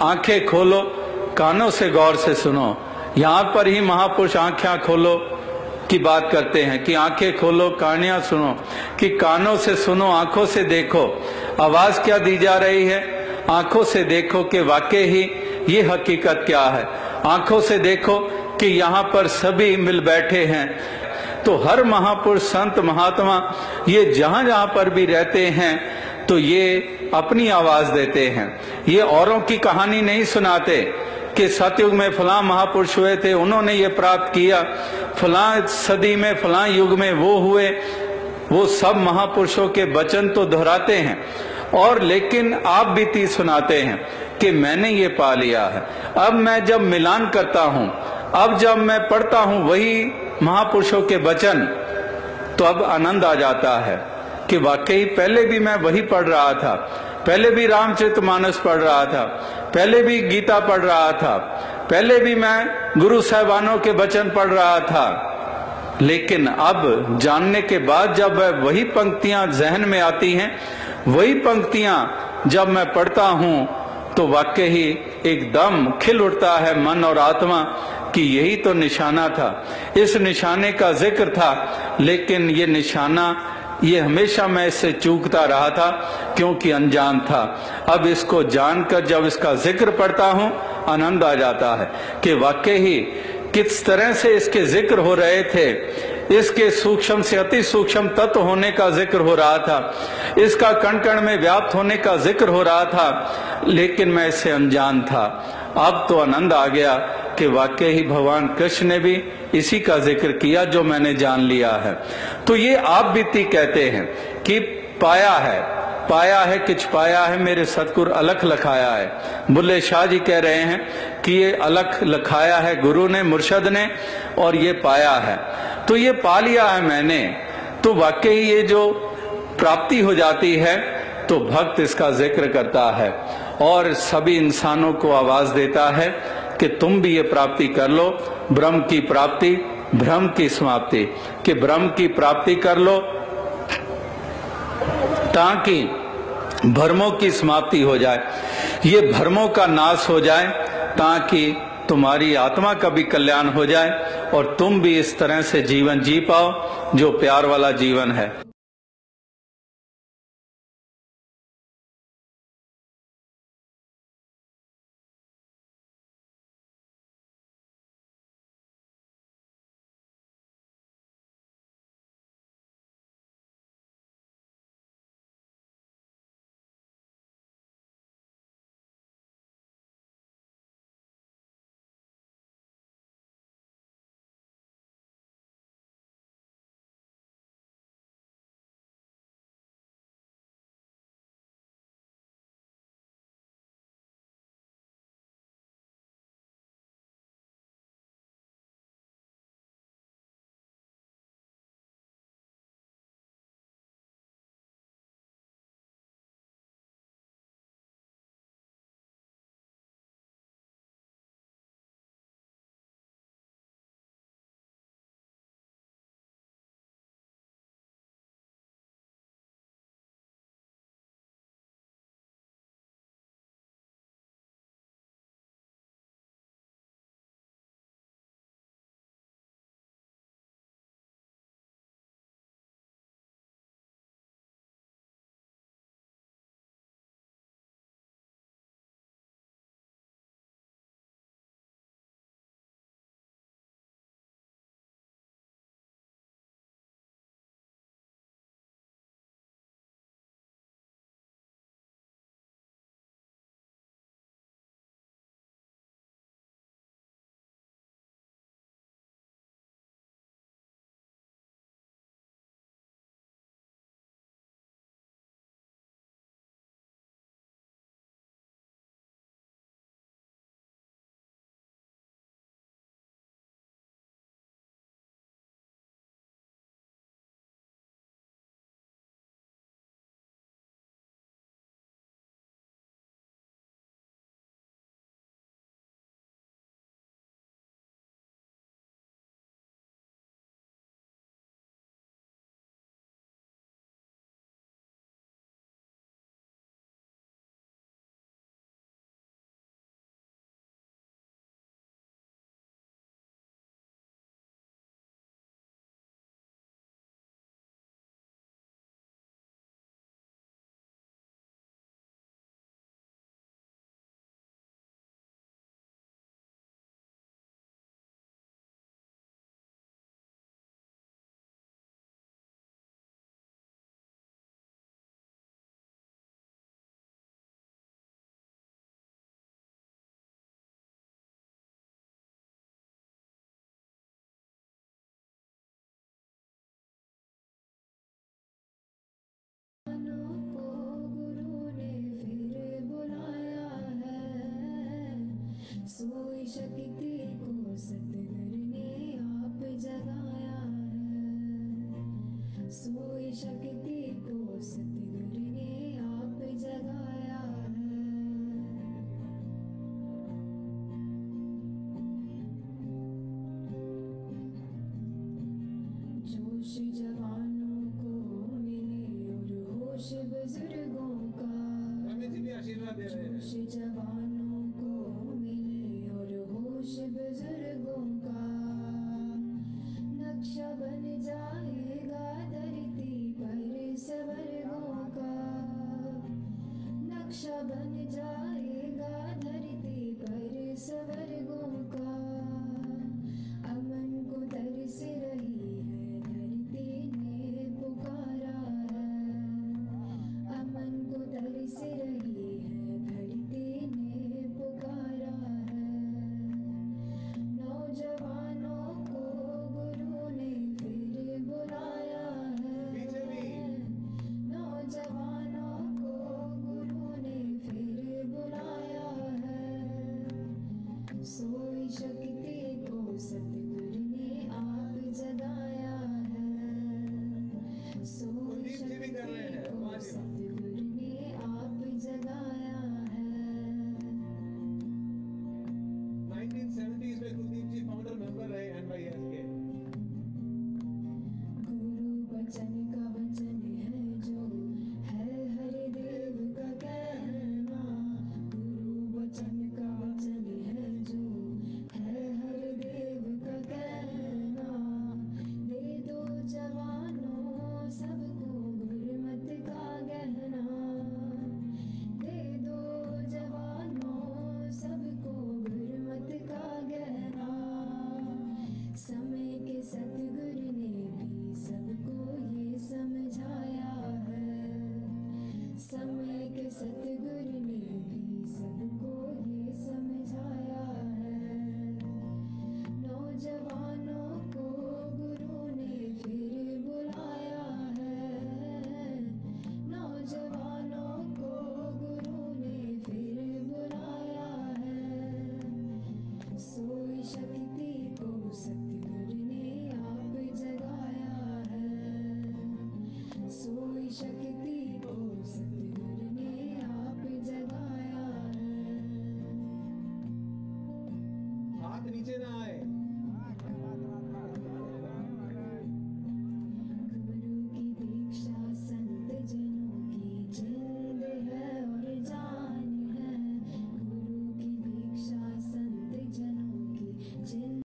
आंखें खोलो, कानों से गौर से सुनो। यहाँ पर ही महापुरुष आंखें खोलो की बात करते हैं कि आंखें खोलो, कहानियां सुनो, कि कानों से सुनो, आंखों से देखो। आवाज क्या दी जा रही है? आंखों से देखो कि वाकई ही ये हकीकत क्या है। आंखों से देखो कि यहाँ पर सभी मिल बैठे हैं। तो हर महापुरुष, संत, महात्मा ये जहां जहां पर भी रहते हैं तो ये अपनी आवाज देते हैं। ये औरों की कहानी नहीं सुनाते कि सतयुग में फलां महापुरुष हुए थे, उन्होंने ये प्राप्त किया, फलां सदी में फलां युग में वो हुए। वो सब महापुरुषों के वचन तो दोहराते हैं और लेकिन आप बीती सुनाते हैं कि मैंने ये पा लिया है। अब मैं जब मिलान करता हूं, अब जब मैं पढ़ता हूं वही महापुरुषों के वचन, तो अब आनंद आ जाता है कि वाकई पहले भी मैं वही पढ़ रहा था, पहले भी रामचरितमानस पढ़ रहा था, पहले भी गीता पढ़ रहा था, पहले भी मैं गुरु साहिबानों के वचन पढ़ रहा था। लेकिन अब जानने के बाद जब वही पंक्तियां जहन में आती हैं, वही पंक्तियां जब मैं पढ़ता हूं तो वाकई ही एकदम खिल उठता है मन और आत्मा कि यही तो निशाना था, इस निशाने का जिक्र था। लेकिन ये निशाना, ये हमेशा मैं इससे चूकता रहा था क्योंकि अनजान था। अब इसको जानकर जब इसका जिक्र पढ़ता हूं, आनंद आ जाता है कि वाकई ही किस तरह से इसके जिक्र हो रहे थे। इसके सूक्ष्म से अति सूक्ष्म तत्व होने का जिक्र हो रहा था, इसका कण कण में व्याप्त होने का जिक्र हो रहा था, लेकिन मैं इससे अनजान था। अब तो आनंद आ गया कि वाकई ही भगवान कृष्ण ने भी इसी का जिक्र किया जो मैंने जान लिया है। तो ये आप बीती कहते हैं कि पाया है, पाया है, किछ पाया है, मेरे सतगुरु अलख लखाया है। बुल्ले शाह जी कह रहे हैं कि ये अलख लखाया है गुरु ने, मुर्शद ने, और ये पाया है। तो ये पा लिया है मैंने। तो वाकई ये जो प्राप्ति हो जाती है तो भक्त इसका जिक्र करता है और सभी इंसानों को आवाज देता है कि तुम भी ये प्राप्ति कर लो, ब्रह्म की प्राप्ति, भ्रम की समाप्ति, कि ब्रह्म की प्राप्ति कर लो ताकि भ्रमों की समाप्ति हो जाए, ये भ्रमों का नाश हो जाए, ताकि तुम्हारी आत्मा का भी कल्याण हो जाए और तुम भी इस तरह से जीवन जी पाओ जो प्यार वाला जीवन है। सोई शक्ति को सतगुरु ने आप जगाया है। सोई शक्ति को सतगुरु ने आप जगाया है। जोश जवानों को मिले और होश बुजुर्गों का। जोश जवानों को मिले और होश बुजुर्गों का। नक्शा बन जाएगा धरती पर स्वर्गों का। नक्शा बन जाएगा धरती पर स्वर्गों का। अमन को तरस रही है धरती ने पुकारा है। अमन को तरस रही है धरती ने पुकारा है। नौजवानों को गुरु ने फिर बुलाया है। नौजवानों को गुरु ने फिर बुलाया है। सोई शक्ति को सतगुरु ने आप जगाया है। सोई शक्ति को सतगुरु ने आप जगाया है। 1970s में कुलदीप जी फाउंडर मेंबर रहे NYS के। गुरु वचन का वचन है जो है हरिदेव का कहना। गुरु वचन का वचन है जो है हरिदेव का कहना। दे दो जवानों सबको गुरमत का गहना। दे दो जवानों सबको गुरमत का गहना। समय के सतगुरु ने भी सबको ये समझाया है। समय के सतगुरु ने भी सबको ये समझाया है। नौजवानों को गुरु ने फिर बुलाया है। नौजवानों को गुरु ने फिर बुलाया है। सोई शक्ति को सतगुरु ने आप जगाया है। सोई शक्ति